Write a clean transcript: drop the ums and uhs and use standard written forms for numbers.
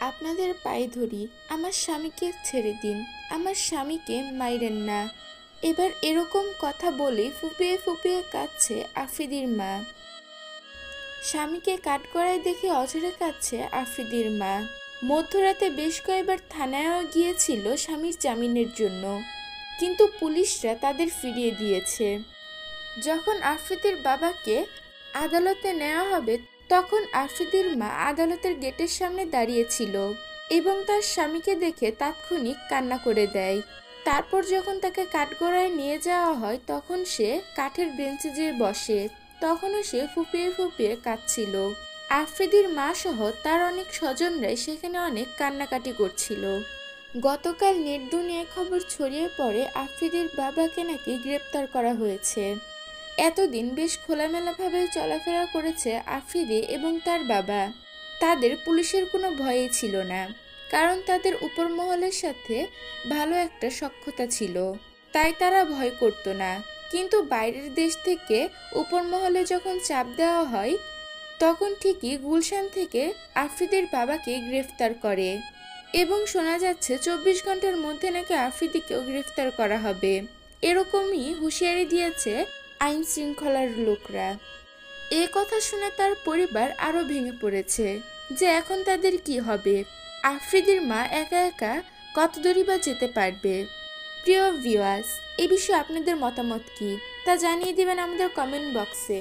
আপনাদের পায়ে ধরি, আমার স্বামীকে ছেড়ে দিন, আমার স্বামীকে মাইরেন না। এবার এরকম কথা বলে ফুপিয়ে ফুপিয়ে কাঁদছে আফ্রিদির মা। স্বামীকে কাঠগড়ায় দেখে অঝরে কাঁদছে আফ্রিদির মা। মধ্যরাতে বেশ কয়েকবার থানায়ও গিয়েছিল স্বামীর জামিনের জন্য, কিন্তু পুলিশরা তাদের ফিরিয়ে দিয়েছে। যখন আফ্রিদির বাবাকে আদালতে নেওয়া হবে তখন আফ্রিদির মা আদালতের গেটের সামনে দাঁড়িয়েছিল এবং তার স্বামীকে দেখে তাৎক্ষণিক কান্না করে দেয়। তারপর যখন তাকে কাঠগড়ায় নিয়ে যাওয়া হয় তখন সে কাঠের বেঞ্চে যেয়ে বসে, তখনও সে ফুপিয়ে ফুপিয়ে কাঁদছিল। আফ্রিদির মা সহ তার অনেক স্বজনরাই সেখানে অনেক কান্নাকাটি করছিল। গতকাল নেট দুনিয়ায় খবর ছড়িয়ে পড়ে আফ্রিদির বাবাকে নাকি গ্রেপ্তার করা হয়েছে। এতদিন বেশ খোলামেলাভাবে চলাফেরা করেছে আফ্রিদি এবং তার বাবা। তাদের পুলিশের কোনো ভয়ই ছিল না, কারণ তাদের উপর মহলের সাথে ভালো একটা সখ্যতা ছিল, তাই তারা ভয় করত না। কিন্তু বাইরের দেশ থেকে উপর মহলে যখন চাপ দেওয়া হয় তখন ঠিকই গুলশান থেকে আফ্রিদির বাবাকে গ্রেফতার করে এবং শোনা যাচ্ছে 24 ঘন্টার মধ্যে নাকি আফ্রিদিকেও গ্রেফতার করা হবে। এরকমই হুঁশিয়ারি দিয়েছে আইন শৃঙ্খলার লোকরা। এ কথা শুনে তার পরিবার আরো ভেঙে পড়েছে যে এখন তাদের কি হবে। আফ্রিদির মা একা একা কত দূরই বা যেতে পারবে। প্রিয় ভিউয়ার্স, এই বিষয়ে আপনাদের মতামত কি তা জানিয়ে দিবেন আমাদের কমেন্ট বক্সে।